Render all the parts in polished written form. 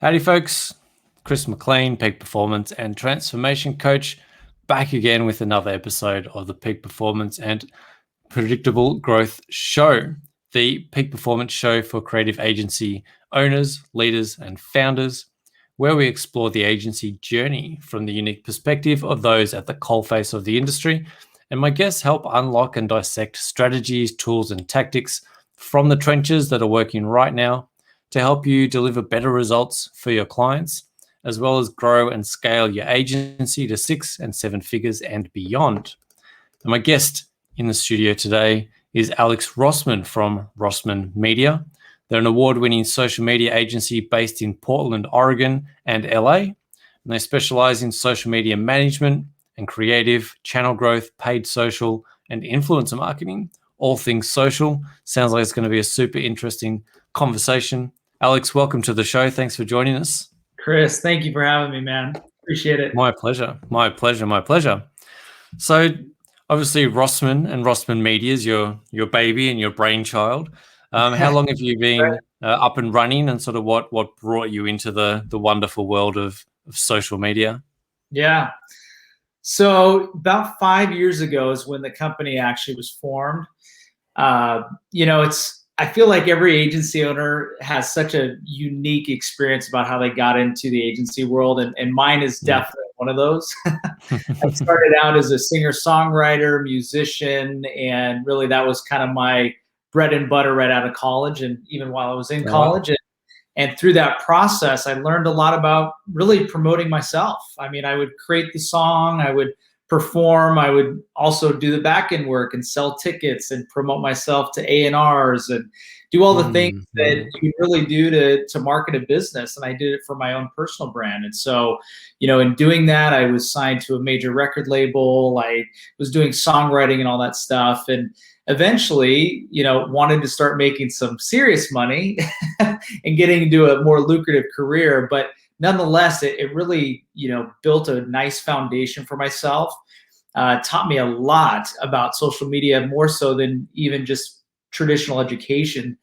Howdy, folks. Chris McLean, Peak Performance and Transformation Coach, back again with another episode of the Peak Performance and Predictable Growth Show, the Peak Performance show for creative agency owners, leaders, and founders, where we explore the agency journey from the unique perspective of those at the coalface of the industry. And my guests help unlock and dissect strategies, tools, and tactics from the trenches that are working right now to help you deliver better results for your clients, as well as grow and scale your agency to 6 and 7 figures and beyond. And my guest in the studio today is Alex Rossman from Rossman Media. They're an award-winning social media agency based in Portland, Oregon, and LA. And they specialize in social media management and creative, channel growth, paid social, and influencer marketing. All things social. Sounds like it's going to be a super interesting conversation. Alex, welcome to the show. Thanks for joining us. Chris, thank you for having me, man. Appreciate it. My pleasure. My pleasure. My pleasure. So obviously Rossman and Rossman Media is your baby and your brainchild. How long have you been up and running, and sort of what brought you into the wonderful world of social media? Yeah. So about 5 years ago is when the company actually was formed. I feel like every agency owner has such a unique experience about how they got into the agency world, and mine is definitely one of those. I started out as a singer-songwriter, musician, and really that was kind of my bread and butter right out of college, and even while I was in college. And through that process, I learned a lot about really promoting myself. I mean, I would create the song, I would perform, I would also do the back end work and sell tickets and promote myself to A&Rs and do all the things that you really do to market a business. And I did it for my own personal brand. And so, in doing that, I was signed to a major record label. I was doing songwriting and all that stuff. And eventually, wanted to start making some serious money and getting into a more lucrative career. But nonetheless, it really, built a nice foundation for myself, taught me a lot about social media, more so than even just traditional education.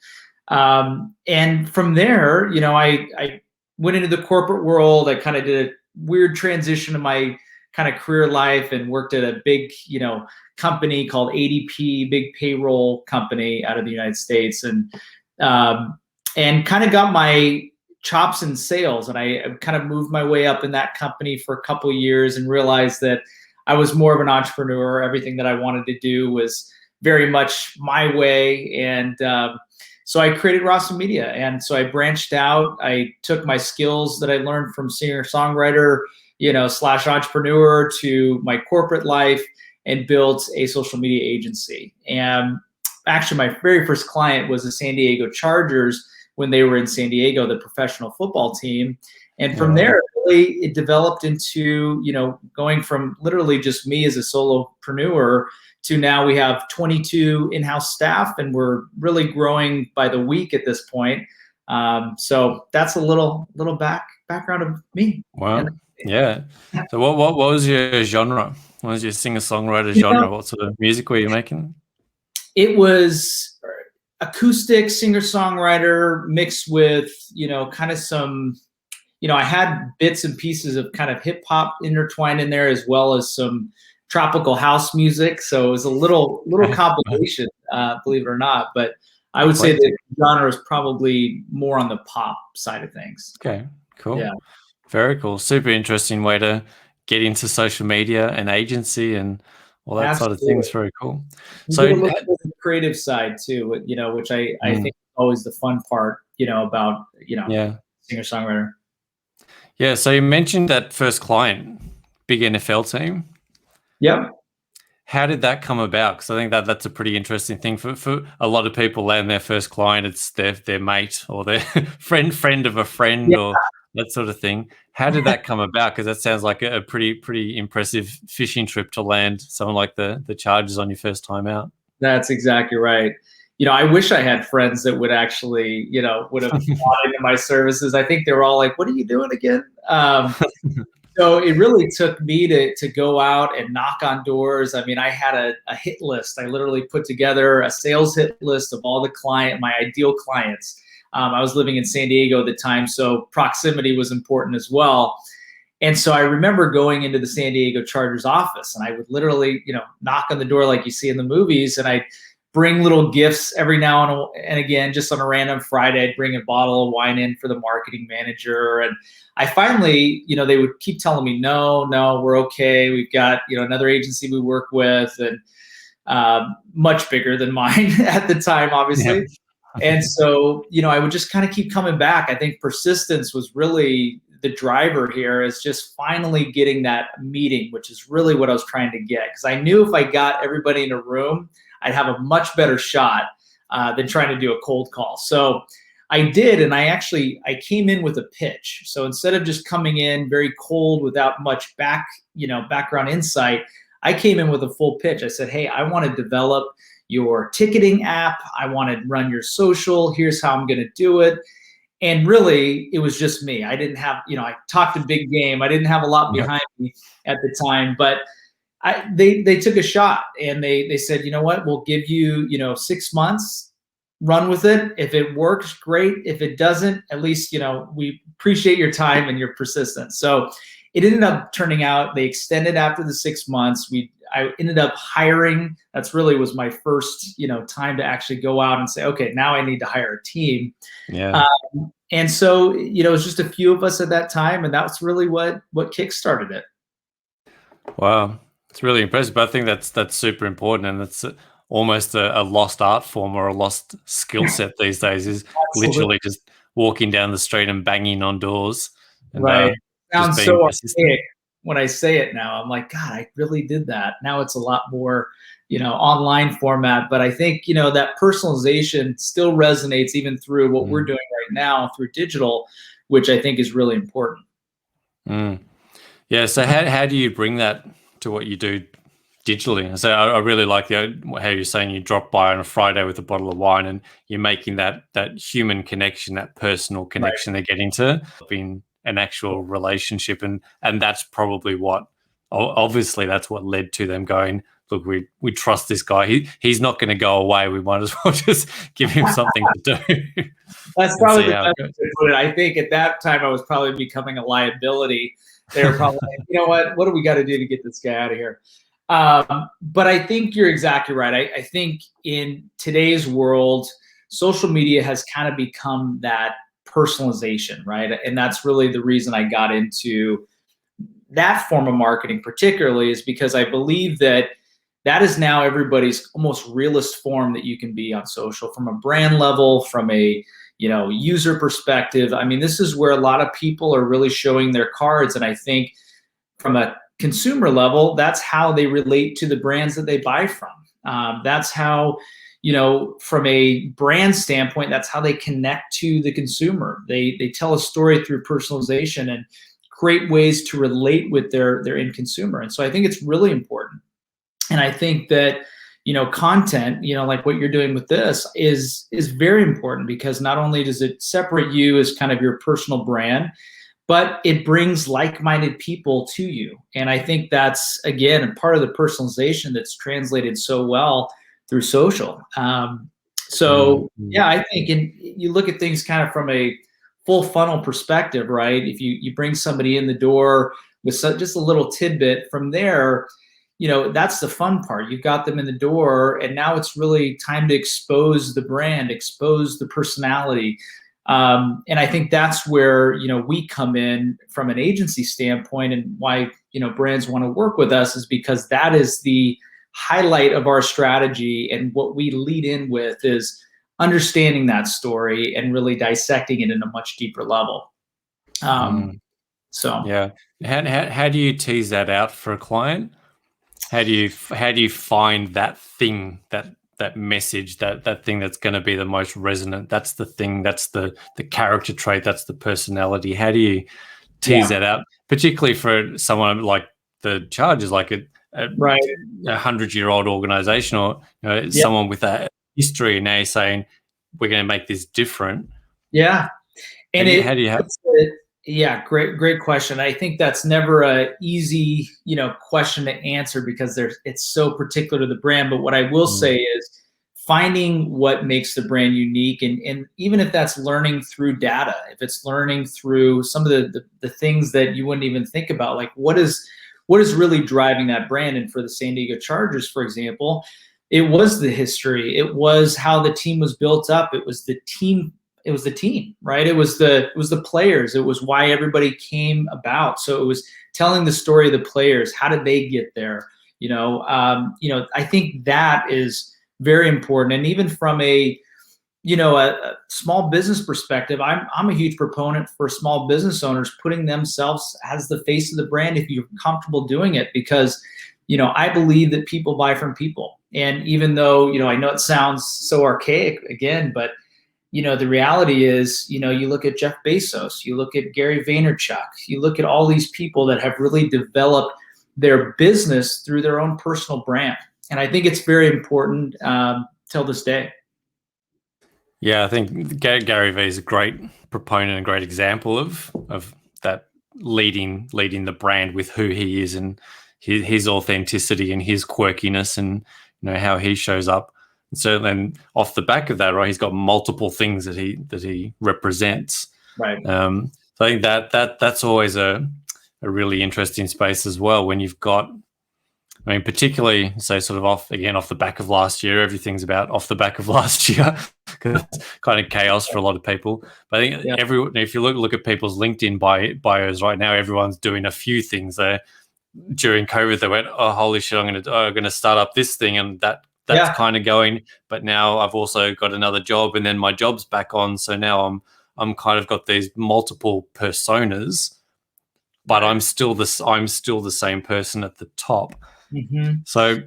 And from there, I went into the corporate world. I kind of did a weird transition in my kind of career life and worked at a big, company called ADP, big payroll company out of the United States. And kind of got my chops in sales, and I kind of moved my way up in that company for a couple of years and realized that I was more of an entrepreneur. Everything that I wanted to do was very much my way. And so I created Rossman Media. And so I branched out. I took my skills that I learned from singer-songwriter, / entrepreneur to my corporate life and built a social media agency. And actually my very first client was the San Diego Chargers when they were in San Diego, the professional football team. And from there, really, it developed into, going from literally just me as a solopreneur to now we have 22 in-house staff, and we're really growing by the week at this point. So that's a little background of me. Wow. Yeah. So what was your genre? What was your singer-songwriter genre? What sort of music were you making? It was acoustic singer-songwriter mixed with, kind of some, I had bits and pieces of kind of hip hop intertwined in there, as well as some tropical house music. So it was a little combination, believe it or not. But I would say the genre is probably more on the pop side of things. Okay, cool. Yeah. Very cool. Super interesting way to get into social media and agency and all that sort of things. Very cool. So the creative side too, which I think is always the fun part, about, singer-songwriter. Yeah. So you mentioned that first client, big NFL team. Yep. How did that come about? Because I think that's a pretty interesting thing for a lot of people. Land their first client, it's their mate or their friend of a friend, or that sort of thing. How did that come about? Because that sounds like a pretty impressive fishing trip to land someone like the Chargers on your first time out. That's exactly right. I wish I had friends that would actually, would have bought into my services. I think they were all like, "What are you doing again?" So it really took me to go out and knock on doors. I mean, I had a hit list. I literally put together a sales hit list of all my ideal clients. I was living in San Diego at the time, so proximity was important as well. And so I remember going into the San Diego Chargers office, and I would literally, knock on the door like you see in the movies, and I'd bring little gifts every now and again, just on a random Friday. I'd bring a bottle of wine in for the marketing manager. And I finally, they would keep telling me, no, we're okay. We've got, another agency we work with, and much bigger than mine at the time, obviously. Yeah. And so, I would just kind of keep coming back. I think persistence was really the driver here, is just finally getting that meeting, which is really what I was trying to get. Because I knew if I got everybody in a room, I'd have a much better shot than trying to do a cold call. So I did, and I came in with a pitch. So instead of just coming in very cold without much background insight, I came in with a full pitch. I said, hey, I want to develop your ticketing app. I want to run your social. Here's how I'm going to do it. And really, it was just me. I didn't have, I talked a big game. I didn't have a lot behind me at the time, but they took a shot, and they said, you know what, we'll give you, 6 months, run with it. If it works, great. If it doesn't, at least, we appreciate your time and your persistence. So it ended up turning out, they extended after the 6 months. I ended up hiring. That's really was my first, time to actually go out and say, okay, now I need to hire a team. Yeah. And so, it was just a few of us at that time, and that's really what kickstarted it. Wow. It's really impressive. But I think that's super important, and it's almost a lost art form or a lost skill set these days, is literally just walking down the street and banging on doors. And, right. Sounds so archaic when I say it now. I'm like, God, I really did that. Now it's a lot more, online format. But I think, that personalization still resonates even through what we're doing right now through digital, which I think is really important. Yeah. So how do you bring that to what you do digitally? So I really like how you're saying you drop by on a Friday with a bottle of wine, and you're making that human connection, that personal connection, they're getting to being an actual relationship. And that's probably obviously that's what led to them going, look, we trust this guy. He's not going to go away. We might as well just give him something to do. That's probably the best way to put it. I think at that time I was probably becoming a liability. They were probably like, you know what do we got to do to get this guy out of here? But I think you're exactly right. I think in today's world, social media has kind of become that personalization, right? And that's really the reason I got into that form of marketing particularly, is because I believe that is now everybody's almost realist form that you can be on social, from a brand level, from a user perspective. I mean, this is where a lot of people are really showing their cards. And I think from a consumer level, that's how they relate to the brands that they buy from. That's how, from a brand standpoint, that's how they connect to the consumer. They tell a story through personalization and create ways to relate with their end consumer. And so I think it's really important. And I think that, content, like what you're doing with this is very important, because not only does it separate you as kind of your personal brand, but it brings like-minded people to you. And I think that's, again, a part of the personalization that's translated so well through social. Yeah, I think, and you look at things kind of from a full funnel perspective, right? If you bring somebody in the door with just a little tidbit, from there, that's the fun part. You've got them in the door, and now it's really time to expose the brand, expose the personality. And I think that's where, we come in from an agency standpoint, and why, brands want to work with us, is because that is the highlight of our strategy. And what we lead in with is understanding that story and really dissecting it in a much deeper level. So yeah, how do you tease that out for a client? How do you find that thing, that message, that thing that's going to be the most resonant? That's the thing. That's the character trait. That's the personality. How do you tease that out, particularly for someone like the Chargers, like a 100-year-old organization, or someone with a history, and now you're saying we're going to make this different? Yeah, and how do you have? Yeah, great question. I think that's never a easy, question to answer, because it's so particular to the brand. But what I will say is, finding what makes the brand unique, and even if that's learning through data, if it's learning through some of the things that you wouldn't even think about, like what is really driving that brand. And for the San Diego Chargers, for example, it was the history, it was how the team was built up, it was the team, right? It was the players, it was why everybody came about. So it was telling the story of the players, how did they get there? I think that is very important. And even from a small business perspective, I'm a huge proponent for small business owners putting themselves as the face of the brand if you're comfortable doing it, because I believe that people buy from people. And even though I know it sounds so archaic again, but the reality is, you look at Jeff Bezos, you look at Gary Vaynerchuk, you look at all these people that have really developed their business through their own personal brand. And I think it's very important till this day. Yeah, I think Gary Vee is a great proponent and great example of that leading the brand with who he is and his authenticity and his quirkiness and how he shows up. And certainly off the back of that, right, he's got multiple things that he represents. Right. So I think that's always a really interesting space as well when you've got, particularly, say, sort of off the back of last year. Everything's about off the back of last year because it's kind of chaos for a lot of people. But I think if you look at people's LinkedIn bios right now, everyone's doing a few things there. During COVID, they went, "Oh, holy shit! I'm going to start up this thing," and that's kind of going. But now I've also got another job, and then my job's back on. So now I'm kind of got these multiple personas, but I'm still the same person at the top. Mm-hmm. So do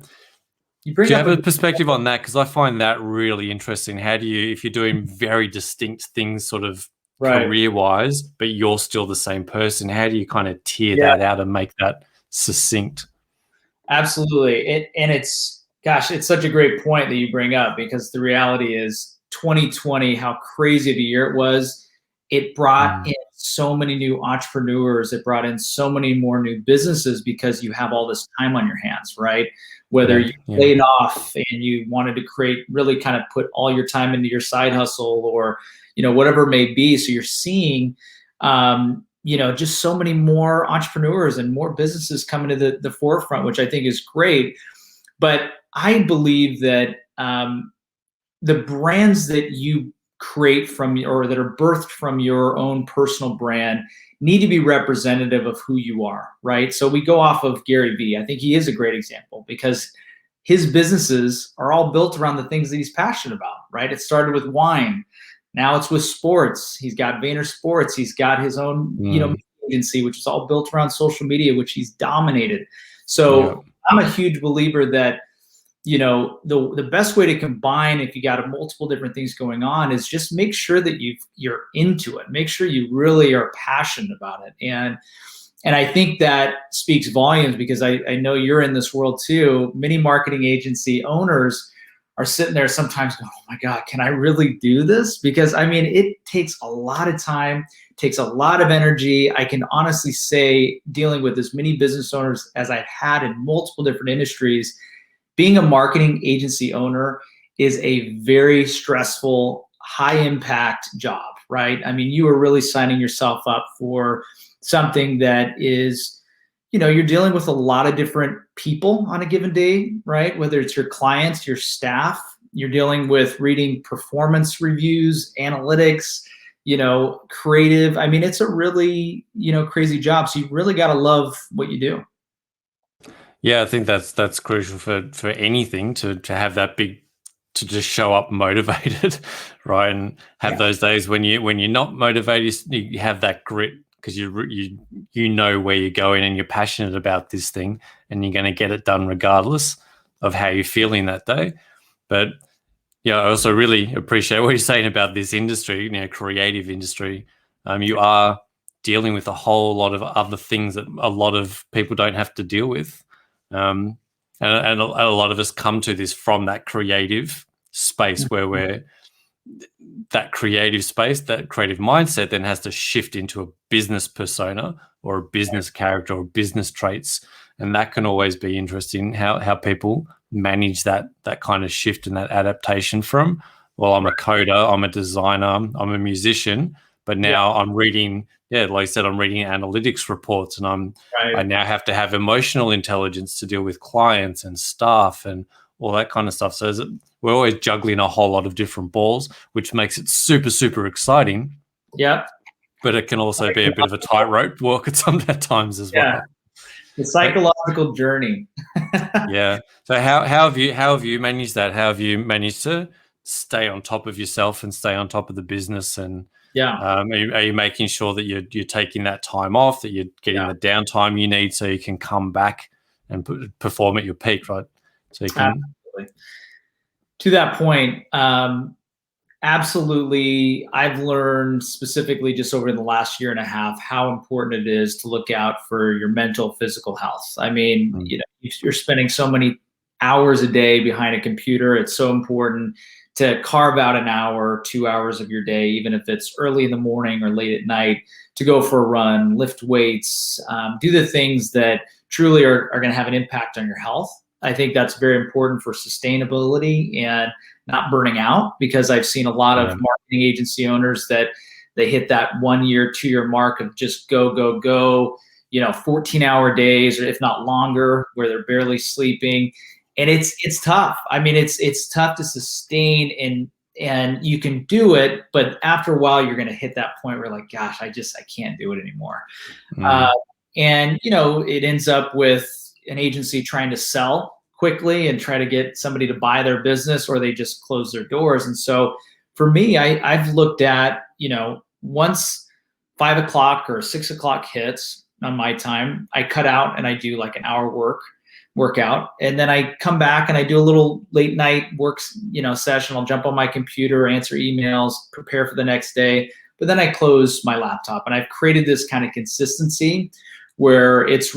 you have a perspective on that? Because I find that really interesting. How do you, if you're doing very distinct things sort of career-wise, but you're still the same person, how do you kind of tear that out and make that succinct? Absolutely. It's such a great point that you bring up, because the reality is 2020, how crazy of a year it was. It brought in so many new entrepreneurs. It brought in so many more new businesses because you have all this time on your hands, right? Whether you laid off and you wanted to really kind of put all your time into your side hustle or, whatever it may be. So you're seeing, just so many more entrepreneurs and more businesses coming to the forefront, which I think is great. But I believe that the brands that you create or that are birthed from your own personal brand need to be representative of who you are, right? So we go off of Gary Vee. I think he is a great example because his businesses are all built around the things that he's passionate about, right? It started with wine. Now it's with sports. He's got Vayner Sports. He's got his own, agency, which is all built around social media, which he's dominated. So I'm a huge believer that the best way to combine, if you got multiple different things going on, is just make sure that you're into it. Make sure you really are passionate about it. And I think that speaks volumes, because I know you're in this world too. Many marketing agency owners are sitting there sometimes going, "Oh my God, can I really do this?" Because it takes a lot of time, takes a lot of energy. I can honestly say, dealing with as many business owners as I've had in multiple different industries, being a marketing agency owner is a very stressful, high impact job, right? You are really signing yourself up for something that is, you're dealing with a lot of different people on a given day, right? Whether it's your clients, your staff, you're dealing with reading performance reviews, analytics, creative. It's a really, crazy job. So you really got to love what you do. Yeah, I think that's crucial for anything to have that big, to just show up motivated, right? And have those days when you're not motivated, you have that grit because you know where you're going and you're passionate about this thing and you're going to get it done regardless of how you're feeling that day. But I also really appreciate what you're saying about this industry, creative industry. You are dealing with a whole lot of other things that a lot of people don't have to deal with. And a lot of us come to this from that creative space where that creative mindset then has to shift into a business persona or a business character or business traits. And that can always be interesting, how people manage that kind of shift and that adaptation from, well, I'm a coder, I'm a designer, I'm a musician, but now I'm reading, like I said, I'm reading analytics reports, and I now have to have emotional intelligence to deal with clients and staff and all that kind of stuff. So we're always juggling a whole lot of different balls, which makes it super, super exciting. Yeah. But it can also be a bit of a tightrope walk at times as well. The psychological journey. Yeah. So how have you managed that? How have you managed to stay on top of yourself and stay on top of the business? And are you making sure that you're taking that time off, that you're getting the downtime you need so you can come back and perform at your peak, right? So you can. Absolutely. To that point, absolutely. I've learned specifically just over the last year and a half how important it is to look out for your mental, physical health. I mean, you're spending so many hours a day behind a computer. It's so important to carve out an hour, 2 hours of your day, even if it's early in the morning or late at night, to go for a run, lift weights, do the things that truly are going to have an impact on your health. I think that's very important for sustainability and not burning out, because I've seen a lot of marketing agency owners that they hit that 1 year, 2 year mark of just go, 14-hour days, or if not longer, where they're barely sleeping. And it's tough. I mean, it's tough to sustain, and you can do it, but after a while you're going to hit that point where like, gosh, I can't do it anymore. And it ends up with an agency trying to sell quickly and try to get somebody to buy their business, or they just close their doors. And so for me, I've looked at, once 5 o'clock or 6 o'clock hits on my time, I cut out and I do like an hour workout. And then I come back and I do a little late night session. I'll jump on my computer, answer emails, prepare for the next day. But then I close my laptop, and I've created this kind of consistency where it's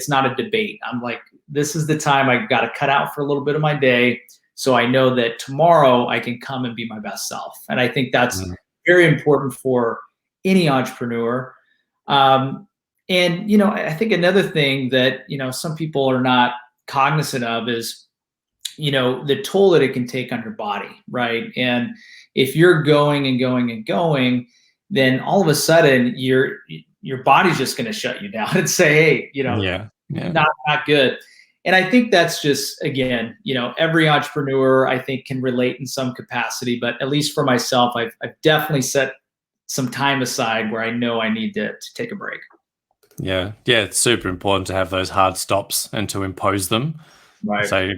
not a debate. I'm like, this is the time I got to cut out for a little bit of my day, so I know that tomorrow I can come and be my best self. And I think that's very important for any entrepreneur. And, I think another thing that, some people are not cognizant of is, the toll that it can take on your body, right? And if you're going and going and going, then all of a sudden your body's just going to shut you down and say, hey, not good. And I think that's just, again, every entrepreneur, I think, can relate in some capacity. But at least for myself, I've definitely set some time aside where I know I need to take a break. Yeah, it's super important to have those hard stops and to impose them. Right. So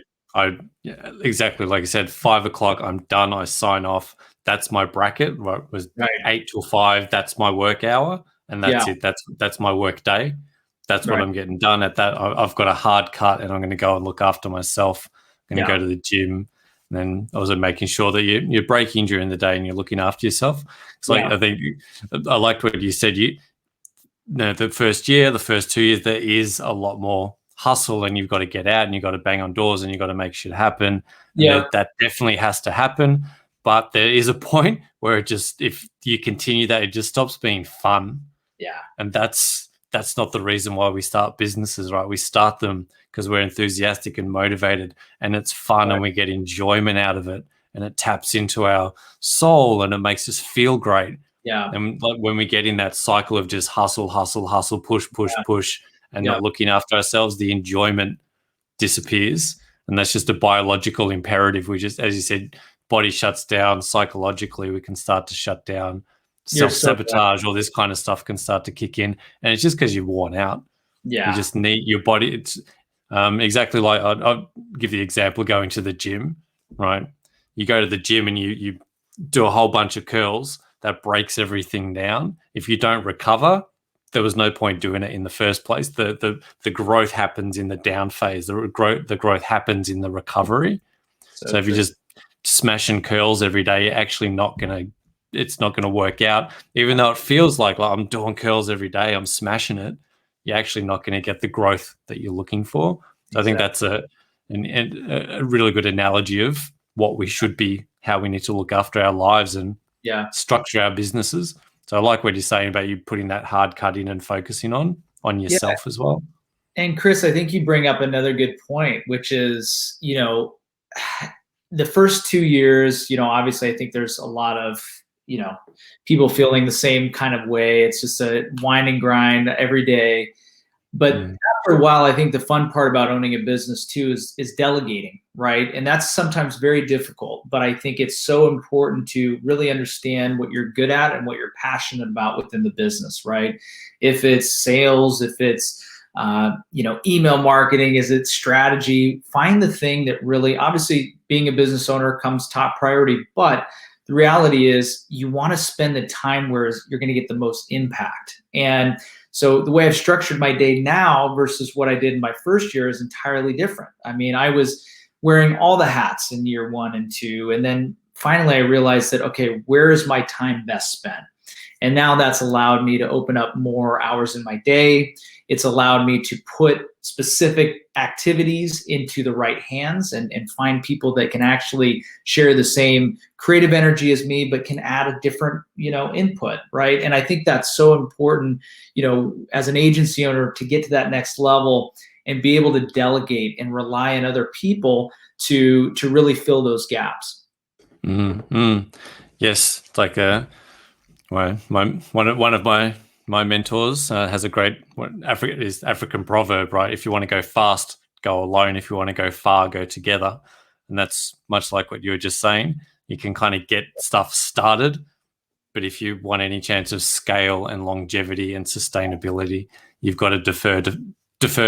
exactly like I said, 5 o'clock, I'm done. I sign off. That's my bracket. Right, it was 8 till 5. That's my work hour, and that's it. That's my work day. That's what I'm getting done at that. I've got a hard cut, and I'm going to go and look after myself. I'm going to go to the gym, and then also making sure that you're breaking during the day and you're looking after yourself. It's like, I think I liked what you said. The first year, the first 2 years, there is a lot more hustle, and you've got to get out and you've got to bang on doors and you've got to make shit happen. And that definitely has to happen. But there is a point where if you continue that, it just stops being fun. Yeah. And that's not the reason why we start businesses, right? We start them because we're enthusiastic and motivated, and it's fun, and we get enjoyment out of it, and it taps into our soul, and it makes us feel great. Yeah. And like when we get in that cycle of just hustle, push, and not looking after ourselves, the enjoyment disappears. And that's just a biological imperative. We just, as you said, body shuts down. Psychologically, we can start to shut down. Self-sabotage, all this kind of stuff can start to kick in. And it's just because you're worn out. Yeah. You just need your body. It's exactly like I'll give the example of going to the gym, right? You go to the gym and you do a whole bunch of curls. That breaks everything down. If you don't recover, there was no point doing it in the first place. The growth happens in the down phase. The growth happens in the recovery. So if you're just smashing curls every day, you're actually it's not going to work out. Even though it feels like I'm doing curls every day, I'm smashing it, you're actually not going to get the growth that you're looking for. So I think that's a really good analogy of what we should be, how we need to look after our lives and structure our businesses. So I like what you're saying about you putting that hard cut in and focusing on yourself as well. And Chris, I think you bring up another good point, which is, the first 2 years, obviously I think there's a lot of, people feeling the same kind of way. It's just a whine and grind every day. But after a while, I think the fun part about owning a business too is delegating, right? And that's sometimes very difficult, but I think it's so important to really understand what you're good at and what you're passionate about within the business, right? If it's sales, if it's email marketing, is it strategy? Find the thing that really, obviously, being a business owner comes top priority, but the reality is you want to spend the time where you're going to get the most impact. And so the way I've structured my day now versus what I did in my first year is entirely different. I mean, I was wearing all the hats in year 1 and 2. And then finally I realized that, okay, where is my time best spent? And now that's allowed me to open up more hours in my day. It's allowed me to put specific activities into the right hands and find people that can actually share the same creative energy as me, but can add a different, input, right? And I think that's so important, as an agency owner, to get to that next level and be able to delegate and rely on other people to really fill those gaps. Yes, it's like one of my mentors has a great African proverb, right? If you want to go fast, go alone. If you want to go far, go together. And that's much like what you were just saying. You can kind of get stuff started, but if you want any chance of scale and longevity and sustainability, you've got to defer,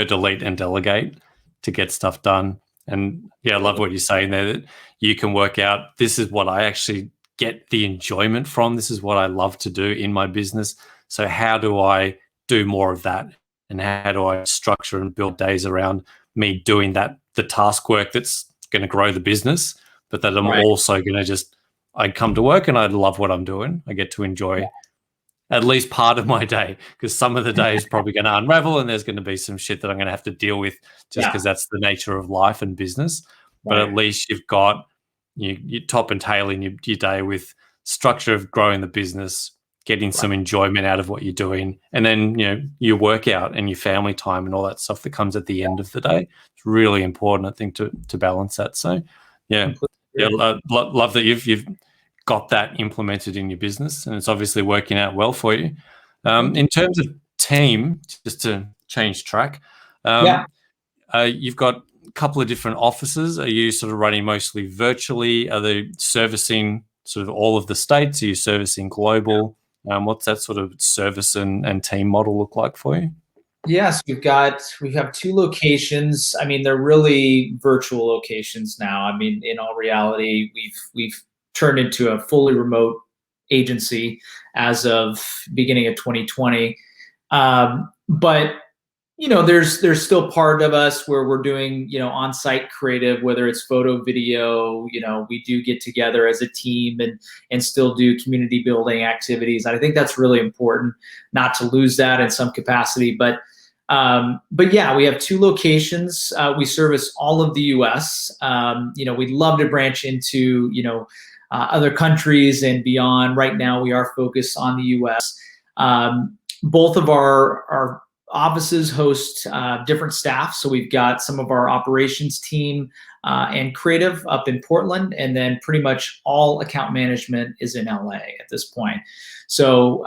delete, and delegate to get stuff done. And yeah, I love what you're saying there, that you can work out, this is what I actually get the enjoyment from. This is what I love to do in my business. So how do I do more of that? And how do I structure and build days around me doing that, the task work that's going to grow the business, but that I'm also going to I come to work and I love what I'm doing. I get to enjoy at least part of my day, because some of the day is probably going to unravel and there's going to be some shit that I'm going to have to deal with just because that's the nature of life and business. But at least you've got you top and tail in your day with structure of growing the business, getting some enjoyment out of what you're doing, and then your workout and your family time and all that stuff that comes at the end of the day. It's really important, I think, to balance that. So love that you've got that implemented in your business, and it's obviously working out well for you. In terms of team, just to change track, you've got a couple of different offices. Are you sort of running mostly virtually? Are they servicing sort of all of the states? Are you servicing global? What's that sort of service and team model look like for you? Yes, we have 2 locations. I mean, they're really virtual locations now. I mean, in all reality, we've turned into a fully remote agency as of beginning of 2020. But there's still part of us where we're doing, on-site creative, whether it's photo, video. We do get together as a team and still do community building activities. And I think that's really important not to lose that in some capacity. But yeah, we have 2 locations. We service all of the U.S. We'd love to branch into, other countries and beyond. Right now, we are focused on the U.S. Both of our offices host different staff. So we've got some of our operations team and creative up in Portland, and then pretty much all account management is in LA at this point. So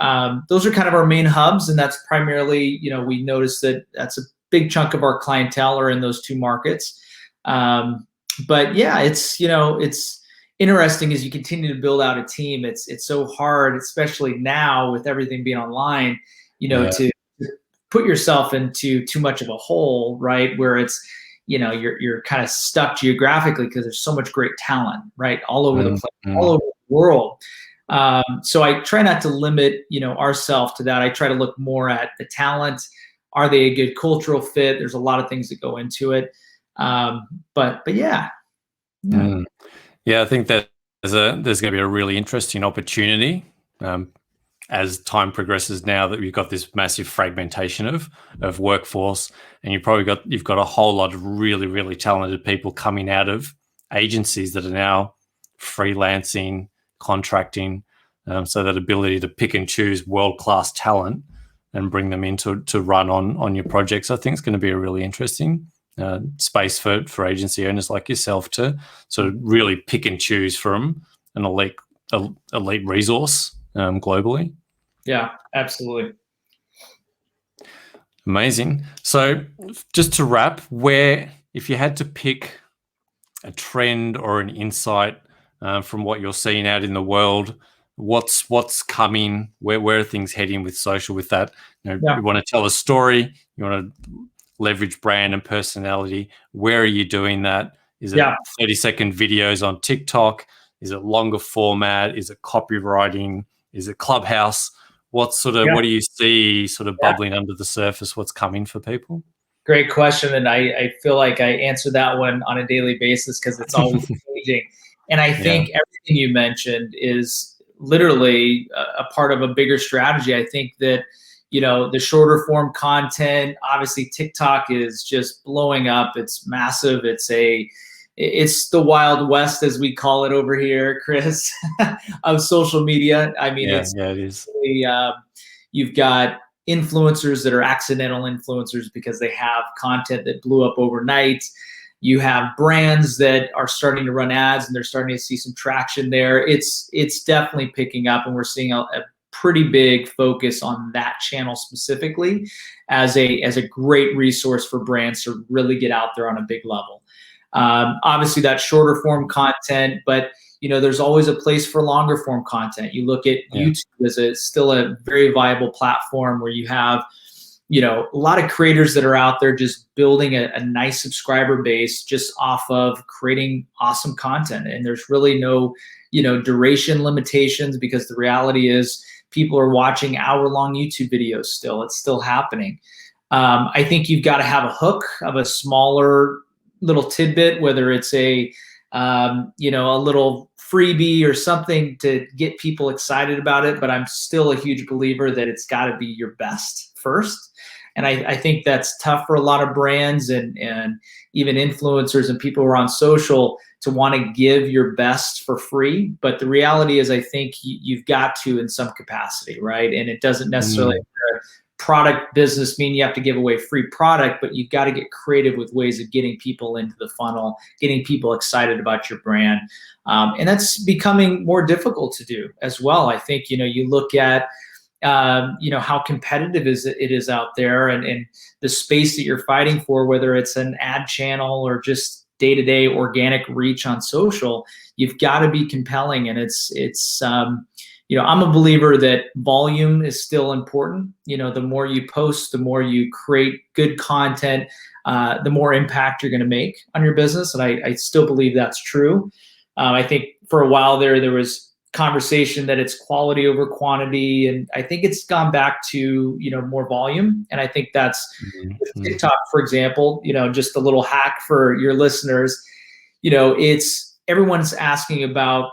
those are kind of our main hubs, and that's primarily, we noticed that that's a big chunk of our clientele are in those 2 markets. But yeah, it's interesting as you continue to build out a team. It's so hard, especially now with everything being online, to put yourself into too much of a hole, right? Where it's, you're kind of stuck geographically because there's so much great talent, right? All over the place, all over the world. So I try not to limit, ourselves to that. I try to look more at the talent. Are they a good cultural fit? There's a lot of things that go into it. But yeah. Yeah, I think that there's going to be a really interesting opportunity as time progresses, now that we've got this massive fragmentation of workforce, and you've got a whole lot of really, really talented people coming out of agencies that are now freelancing, contracting. So that ability to pick and choose world-class talent and bring them in to run on your projects. I think it's going to be a really interesting space for agency owners like yourself to sort of really pick and choose from an elite resource globally. Yeah, absolutely. Amazing. So just to wrap, if you had to pick a trend or an insight from what you're seeing out in the world, what's coming, where are things heading with social with that? You want to tell a story, you want to leverage brand and personality. Where are you doing that? Is it 30-second videos on TikTok? Is it longer format? Is it copywriting? Is it Clubhouse? What do you see sort of bubbling under the surface? What's coming for people? Great question. And I feel like I answer that one on a daily basis because it's always changing. And I think everything you mentioned is literally a part of a bigger strategy. I think that, the shorter form content, obviously TikTok is just blowing up. It's massive. It's the Wild West, as we call it over here, Chris, of social media. I mean, it is. Really, you've got influencers that are accidental influencers because they have content that blew up overnight. You have brands that are starting to run ads and they're starting to see some traction there. It's definitely picking up, and we're seeing a pretty big focus on that channel specifically as a great resource for brands to really get out there on a big level. Obviously that shorter form content, but there's always a place for longer form content. You look at YouTube as still a very viable platform where you have, a lot of creators that are out there just building a nice subscriber base just off of creating awesome content. And there's really no, duration limitations, because the reality is people are watching hour-long YouTube videos still. It's still happening. I think you've got to have a hook of a smaller little tidbit, whether it's a little freebie or something to get people excited about it. But I'm still a huge believer that it's got to be your best first. And I think that's tough for a lot of brands and even influencers and people who are on social to want to give your best for free. But the reality is, I think you've got to in some capacity, right? And it doesn't necessarily product business mean you have to give away free product, but you've got to get creative with ways of getting people into the funnel, getting people excited about your brand. And that's becoming more difficult to do as well. I think, you look at, how competitive it is out there, and the space that you're fighting for, whether it's an ad channel or just day-to-day organic reach on social, you've got to be compelling. And I'm a believer that volume is still important. The more you post, the more you create good content, the more impact you're going to make on your business. And I still believe that's true. I think for a while there was conversation that it's quality over quantity. And I think it's gone back to, more volume. And I think that's TikTok, for example, just a little hack for your listeners, it's everyone's asking about,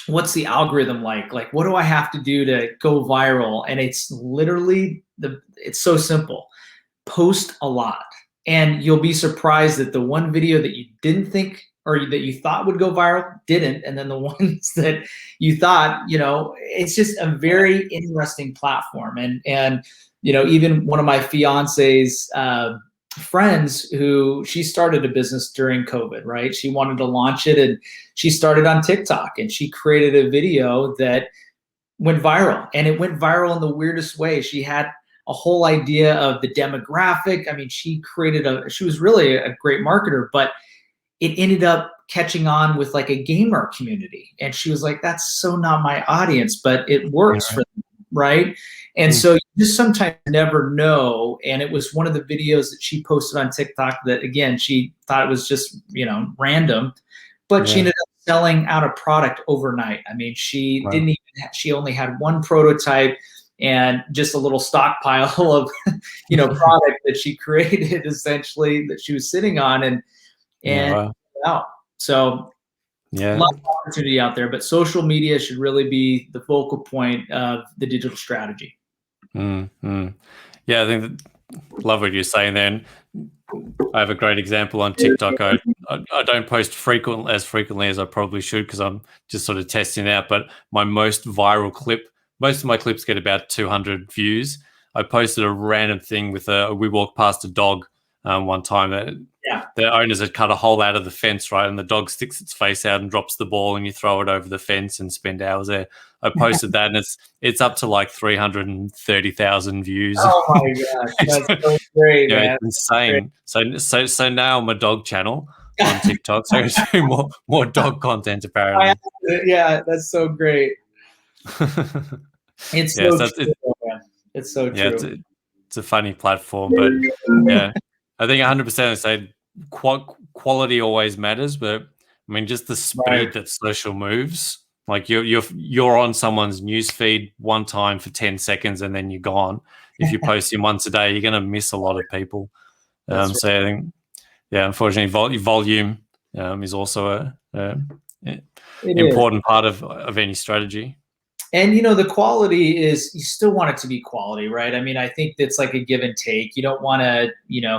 what's the algorithm like? Like, what do I have to do to go viral? And it's literally it's so simple. Post a lot, and you'll be surprised that the one video that you didn't think or that you thought would go viral didn't. And then the ones that you thought, it's just a very interesting platform. And even one of my fiance's friends, who she started a business during COVID, right? She wanted to launch it, and she started on TikTok, and she created a video that went viral, and it went viral in the weirdest way. She had a whole idea of the demographic. I mean, she was really a great marketer, but it ended up catching on with like a gamer community. And she was like, that's so not my audience, but it works for them, right? And so you just sometimes never know. And it was one of the videos that she posted on TikTok that, again, she thought it was just, random, but she ended up selling out a product overnight. I mean, she only had one prototype and just a little stockpile of, product that she created essentially that she was sitting on out. So a lot of opportunity out there, but social media should really be the focal point of the digital strategy. Yeah, I think love what you're saying then. I have a great example on TikTok. I don't post as frequently as I probably should, because I'm just sort of testing out, but my most viral clip, most of my clips get about 200 views. I posted a random thing with we walked past a dog one time. The owners had cut a hole out of the fence, right? And the dog sticks its face out and drops the ball, and you throw it over the fence and spend hours there. I posted that, and it's up to like 330,000 views. Oh my gosh, that's so great, man. It's insane. So now I'm a dog channel on TikTok. So it's more dog content apparently. Yeah, that's so great. It's so true, man. It's so true. It's a funny platform, but yeah, I think 100% I say quality always matters, but I mean just the speed that social moves. Like you're on someone's newsfeed one time for 10 seconds and then you're gone. If you post him once a day, you're going to miss a lot of people. So I think, unfortunately, volume is also an important part of any strategy. And, the quality is, you still want it to be quality, right? I mean, I think it's like a give and take. You don't want to,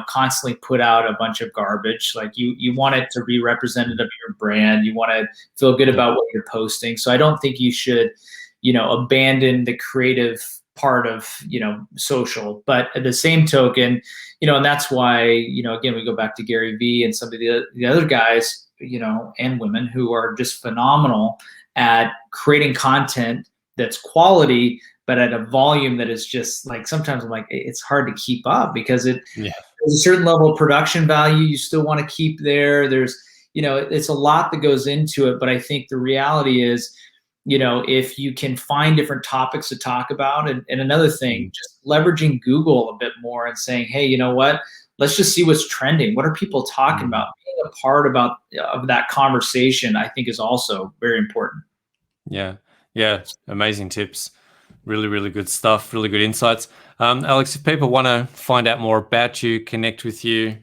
constantly put out a bunch of garbage. Like you want it to be representative of your brand. You want to feel good about what you're posting. So I don't think you should, abandon the creative part of, social. But at the same token, and that's why, again, we go back to Gary Vee and some of the other guys, and women who are just phenomenal at creating content that's quality, but at a volume that is just like, sometimes I'm like, it's hard to keep up because there's a certain level of production value you still want to keep there. There's, it's a lot that goes into it, but I think the reality is, if you can find different topics to talk about, and another thing, just leveraging Google a bit more and saying, hey, you know what, let's just see what's trending. What are people talking about? Being a part of that conversation, I think, is also very important. Yeah, amazing tips. Really, really good stuff. Really good insights. Alex, if people want to find out more about you, connect with you,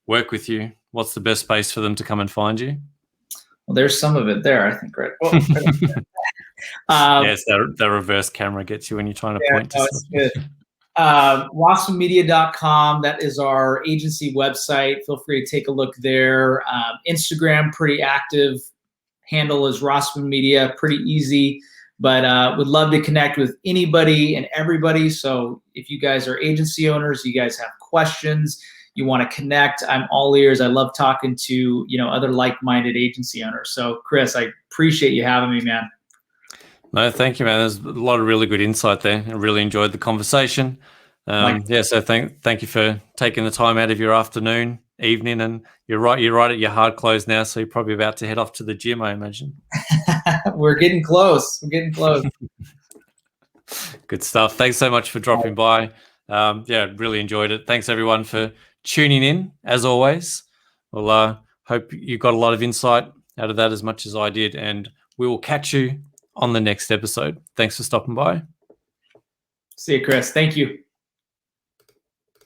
work with you, what's the best place for them to come and find you? Well, there's some of it there, I think, right? Yes, the reverse camera gets you when you're trying to point to stuff. Good. Rossmanmedia.com, that is our agency website. Feel free to take a look there. Instagram, pretty active. Handle is Rossman Media, pretty easy, but would love to connect with anybody and everybody. So if you guys are agency owners, you guys have questions, you want to connect, I'm all ears. I love talking to other like-minded agency owners. So Chris, I appreciate you having me, man. No, thank you, man. There's a lot of really good insight there. I really enjoyed the conversation. So thank you for taking the time out of your afternoon, evening, and you're right at your hard close now, so you're probably about to head off to the gym, I imagine. We're getting close. Good stuff. Thanks so much for dropping by. Really enjoyed it. Thanks everyone for tuning in, as always. Well, hope you got a lot of insight out of that as much as I did, and we will catch you on the next episode. Thanks for stopping by. See you, Chris. Thank you.